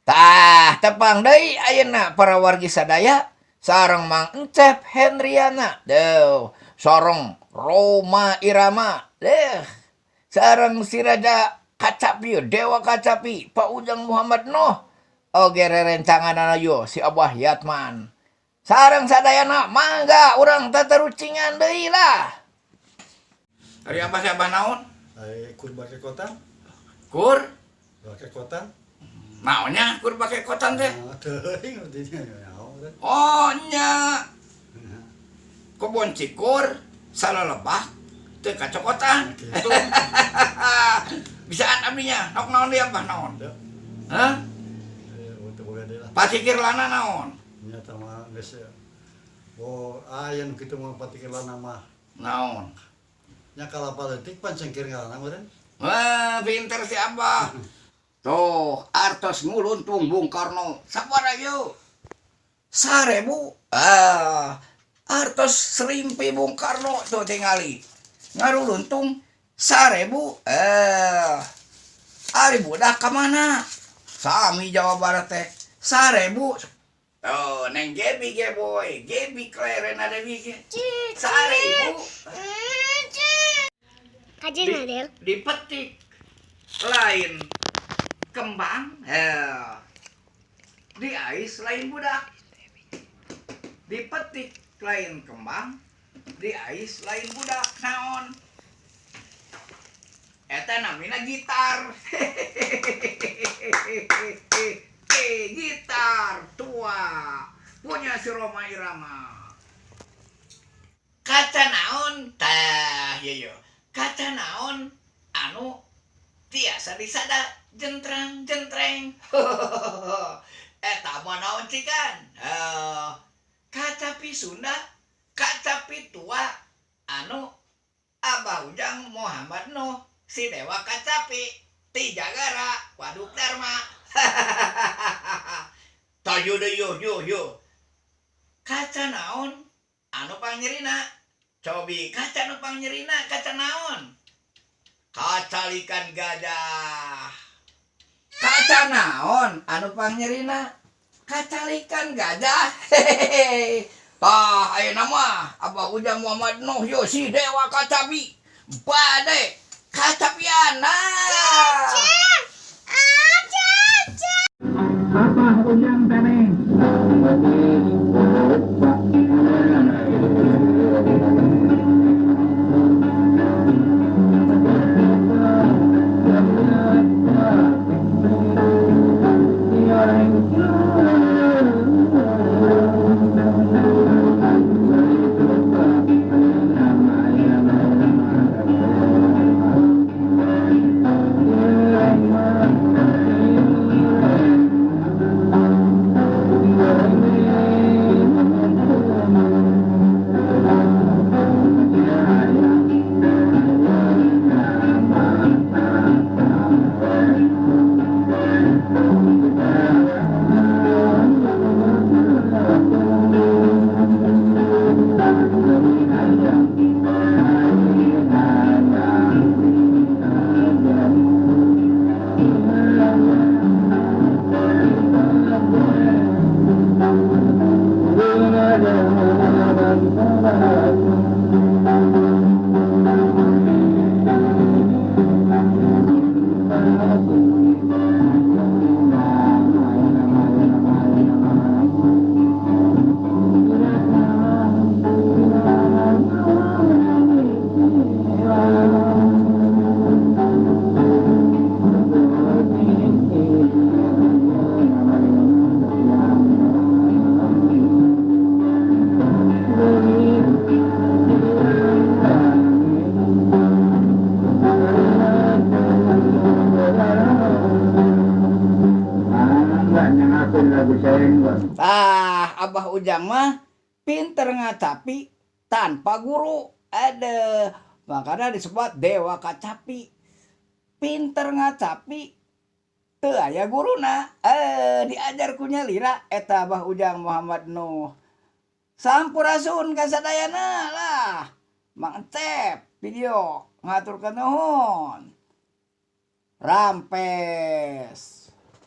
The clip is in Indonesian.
Tah, tepang deui ayeuna para wargi sadaya sareng Mang Encep Hendriana. Deuh, sareng Roma Irama. Deuh, sareng si Raja Kacapi, Dewa Kacapi, Pak Ujang Muhammad Noh. Oge rerencangan yo si Abah Yatman. Sareng sadayana mangga urang tatarucingan deui lah. Ari apa sih Abah naon? Kur pakai kotan, Kur? pakai kotan. Naonnya kur pakai kotan teh? Teuing intinya naon. Oh nya. Kebon cikur, salalebah, teu kacokotan. Gitu. Bisaan abdinya, nok naon dia apa naon? Teu. Hah? Untuk boga deui lah. Pasikir lana naon? Nyata mah geus. Oh, aya nu kitu mah patikeulana mah. Naon? Nya kalapa leutik pan cengkir ngaranna meureun. Wah, pinter si Abah. Tuh, artos nguluntung Bung Karno. Sabaraha yeuh? 1000. Artos serimpi Bung Karno tuh tingali. Ngaruluntung 1000. Ari budak ka mana? Sami Jawa Barat teh. 1000. Oh, neng Gebi ge boy. Gebi kleren ada bigi. 1000. Kajian Adel. Dipetik lain kembang, di ais lain budak. Dipetik lain kembang, di ais lain budak. Naon? Eta namina gitar. Gitar tua punya si Roma Irama. Kaca naon? Tah, iya. Kaca naon anu tiasa disada jentrang-jentreng. Eta mah naon cikan? Kacapi Sunda, kacapi tua anu Abah Ujang Muhammad Nuh, si Dewa Kacapi, ti Jagara, Waduk Dharma. Tayu deh yo. Kaca naon anu pangyerina? Cobi kaca nu pangyerina kaca naon? Kaca likan gajah. Kaca naon anu pangyerina? Kaca likan gajah. Hehehe. Tah ayeuna mah Abah Ujang Muhammad Nuh yo si Dewa Kacapi. Bade kacapiana. Abah Ujang teh. Abah Ujang mah pinter ngacapi tanpa guru. Ada makanya disebut Dewa Kacapi. Pinter ngacapi teu aya guruna. Diajar ku nyalira eta Abah Ujang Muhammad Nuh. Sampurasun ka sadayana lah. Mang Encep video ngaturkeun nuhun. Rampes.